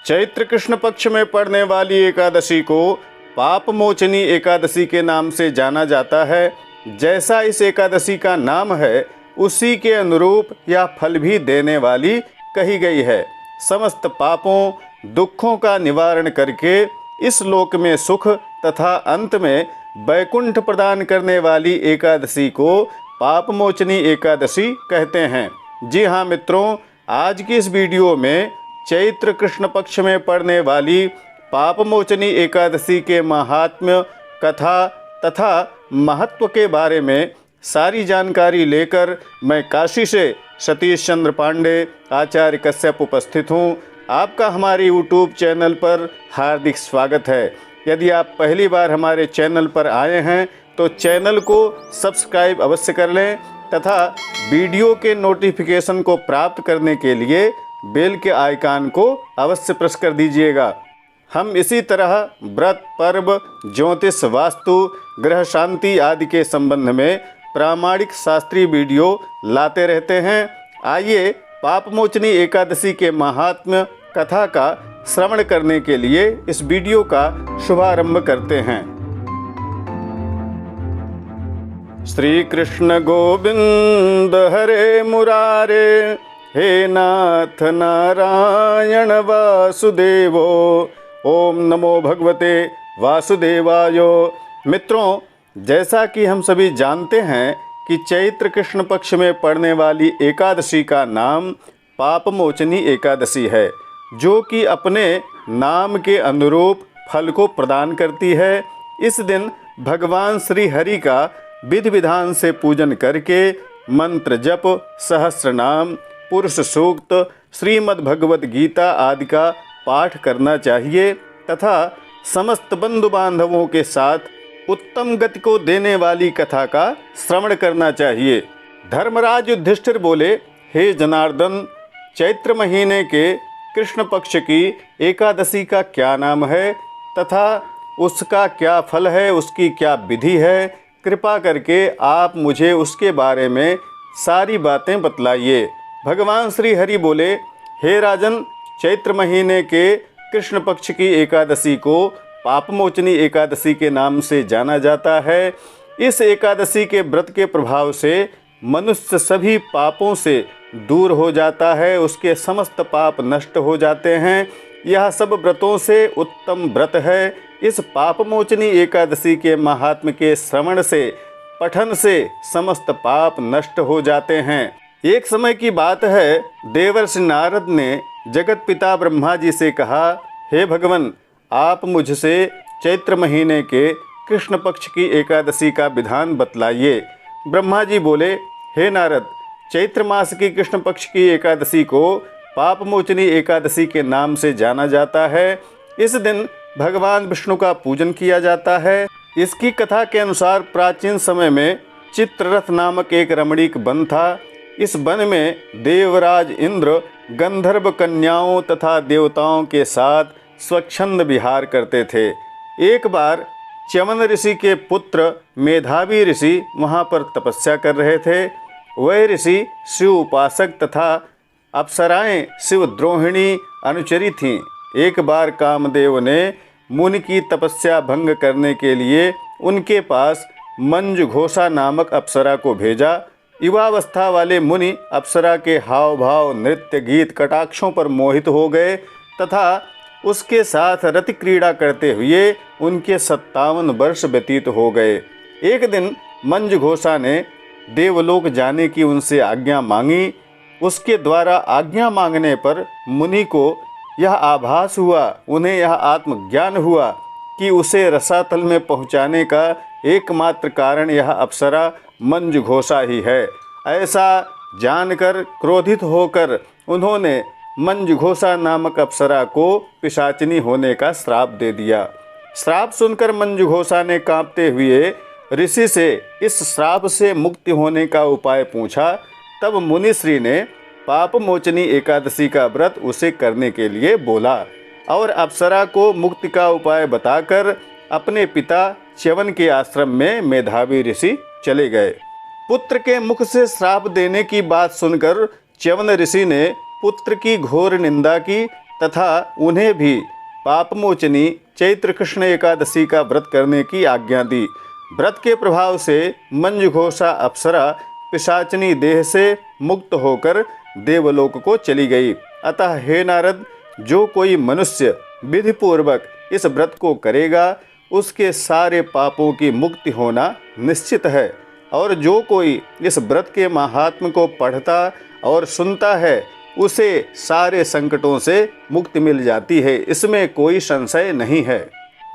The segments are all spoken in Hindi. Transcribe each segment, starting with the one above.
चैत्र कृष्ण पक्ष में पड़ने वाली एकादशी को पाप मोचनी एकादशी के नाम से जाना जाता है। जैसा इस एकादशी का नाम है उसी के अनुरूप यह फल भी देने वाली कही गई है। समस्त पापों दुखों का निवारण करके इस लोक में सुख तथा अंत में वैकुंठ प्रदान करने वाली एकादशी को पाप मोचनी एकादशी कहते हैं। जी हाँ मित्रों, आज की इस वीडियो में चैत्र कृष्ण पक्ष में पड़ने वाली पाप मोचनी एकादशी के महात्म्य, कथा तथा महत्व के बारे में सारी जानकारी लेकर मैं काशी से सतीश चंद्र पांडे आचार्य कश्यप उपस्थित हूँ। आपका हमारे YouTube चैनल पर हार्दिक स्वागत है। यदि आप पहली बार हमारे चैनल पर आए हैं तो चैनल को सब्सक्राइब अवश्य कर लें तथा वीडियो के नोटिफिकेशन को प्राप्त करने के लिए बेल के आइकन को अवश्य प्रेस कर दीजिएगा। हम इसी तरह व्रत, पर्व, ज्योतिष, वास्तु, ग्रह शांति आदि के संबंध में प्रामाणिक शास्त्रीय वीडियो लाते रहते हैं। आइए पाप मोचनी एकादशी के महात्म्य कथा का श्रवण करने के लिए इस वीडियो का शुभारंभ करते हैं। श्री कृष्ण गोविंद हरे मुरारे, हे नाथ नारायण वासुदेवो, ओम नमो भगवते वासुदेवाय। मित्रों, जैसा कि हम सभी जानते हैं कि चैत्र कृष्ण पक्ष में पड़ने वाली एकादशी का नाम पाप मोचनी एकादशी है, जो कि अपने नाम के अनुरूप फल को प्रदान करती है। इस दिन भगवान श्री हरि का विधि विधान से पूजन करके मंत्र जप, सहस्त्र नाम, पुरुष सूक्त, श्रीमद् भगवत गीता आदि का पाठ करना चाहिए तथा समस्त बंधु बांधवों के साथ उत्तम गति को देने वाली कथा का श्रवण करना चाहिए। धर्मराज युधिष्ठिर बोले, हे जनार्दन, चैत्र महीने के कृष्ण पक्ष की एकादशी का क्या नाम है तथा उसका क्या फल है, उसकी क्या विधि है? कृपा करके आप मुझे उसके बारे में सारी बातें बतलाइए। भगवान श्री हरि बोले, हे राजन, चैत्र महीने के कृष्ण पक्ष की एकादशी को पाप मोचनी एकादशी के नाम से जाना जाता है। इस एकादशी के व्रत के प्रभाव से मनुष्य सभी पापों से दूर हो जाता है, उसके समस्त पाप नष्ट हो जाते हैं। यह सब व्रतों से उत्तम व्रत है। इस पाप मोचनी एकादशी के महात्म्य के श्रवण से, पठन से समस्त पाप नष्ट हो जाते हैं। एक समय की बात है, देवर्षि नारद ने जगत पिता ब्रह्मा जी से कहा, हे भगवान, आप मुझसे चैत्र महीने के कृष्ण पक्ष की एकादशी का विधान बतलाइए। ब्रह्मा जी बोले, हे नारद, चैत्र मास की कृष्ण पक्ष की एकादशी को पाप मोचनी एकादशी के नाम से जाना जाता है। इस दिन भगवान विष्णु का पूजन किया जाता है। इसकी कथा के अनुसार प्राचीन समय में चित्ररथ नामक एक रमणीक वन था। इस वन में देवराज इंद्र गंधर्व कन्याओं तथा देवताओं के साथ स्वच्छंद विहार करते थे। एक बार च्यवन ऋषि के पुत्र मेधावी ऋषि वहाँ पर तपस्या कर रहे थे। वह ऋषि शिव उपासक तथा अप्सराएं शिव द्रोहिणी अनुचरी थीं। एक बार कामदेव ने मुनि की तपस्या भंग करने के लिए उनके पास मंजुघोषा नामक अप्सरा को भेजा। युवावस्था वाले मुनि अप्सरा के हाव भाव, नृत्य, गीत, कटाक्षों पर मोहित हो गए तथा उसके साथ रति क्रीड़ा करते हुए उनके 57 वर्ष व्यतीत हो गए। एक दिन मंजुघोषा ने देवलोक जाने की उनसे आज्ञा मांगी। उसके द्वारा आज्ञा मांगने पर मुनि को यह आभास हुआ, उन्हें यह आत्मज्ञान हुआ कि उसे रसातल में पहुंचाने का एकमात्र कारण यह अप्सरा मंजुघोषा ही है। ऐसा जानकर क्रोधित होकर उन्होंने मंजुघोषा नामक अप्सरा को पिशाचिनी होने का श्राप दे दिया। श्राप सुनकर मंजुघोषा ने कांपते हुए ऋषि से इस श्राप से मुक्ति होने का उपाय पूछा। तब मुनिश्री ने पाप मोचनी एकादशी का व्रत उसे करने के लिए बोला और अप्सरा को मुक्ति का उपाय बताकर अपने पिता च्यवन के आश्रम में मेधावी ऋषि चले गए। पुत्र के मुख से श्राप देने की बात सुनकर च्यवन ऋषि ने पुत्र की घोर निंदा की तथा उन्हें भी पापमोचनी चैत्र कृष्ण एकादशी का व्रत करने की आज्ञा दी। व्रत के प्रभाव से मंजुघोषा अप्सरा पिशाचनी देह से मुक्त होकर देवलोक को चली गई। अतः हे नारद, जो कोई मनुष्य विधिपूर्वक इस व्रत को करेगा उसके सारे पापों की मुक्ति होना निश्चित है, और जो कोई इस व्रत के महात्म्य को पढ़ता और सुनता है उसे सारे संकटों से मुक्ति मिल जाती है, इसमें कोई संशय नहीं है।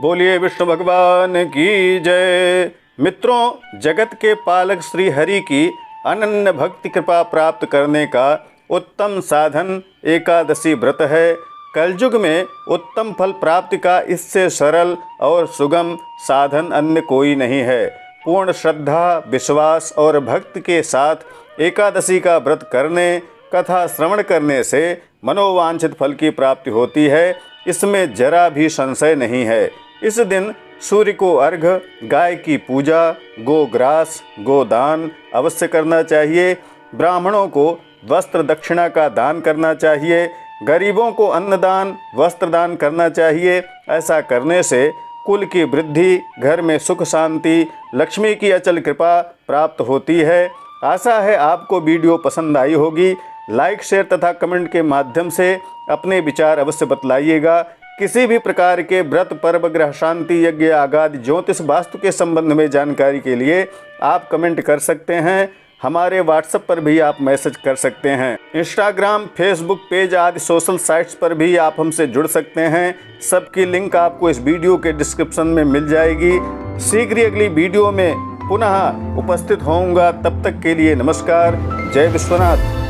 बोलिए विष्णु भगवान की जय। मित्रों, जगत के पालक श्री हरि की अनन्य भक्ति कृपा प्राप्त करने का उत्तम साधन एकादशी व्रत है। कलयुग में उत्तम फल प्राप्ति का इससे सरल और सुगम साधन अन्य कोई नहीं है। पूर्ण श्रद्धा, विश्वास और भक्ति के साथ एकादशी का व्रत करने, कथा श्रवण करने से मनोवांछित फल की प्राप्ति होती है, इसमें जरा भी संशय नहीं है। इस दिन सूर्य को अर्घ्य, गाय की पूजा, गोग्रास, गोदान अवश्य करना चाहिए। ब्राह्मणों को वस्त्र दक्षिणा का दान करना चाहिए। गरीबों को अन्नदान, वस्त्र दान करना चाहिए। ऐसा करने से कुल की वृद्धि, घर में सुख शांति, लक्ष्मी की अचल कृपा प्राप्त होती है। आशा है आपको वीडियो पसंद आई होगी। लाइक, शेयर तथा कमेंट के माध्यम से अपने विचार अवश्य बतलाइएगा। किसी भी प्रकार के व्रत, पर्व, ग्रह शांति, यज्ञ, आगादि, ज्योतिष, वास्तु के संबंध में जानकारी के लिए आप कमेंट कर सकते हैं। हमारे व्हाट्सएप पर भी आप मैसेज कर सकते हैं। इंस्टाग्राम, फेसबुक पेज आदि सोशल साइट्स पर भी आप हमसे जुड़ सकते हैं। सबकी लिंक आपको इस वीडियो के डिस्क्रिप्शन में मिल जाएगी। शीघ्र ही अगली वीडियो में पुनः उपस्थित होऊंगा। तब तक के लिए नमस्कार। जय विश्वनाथ।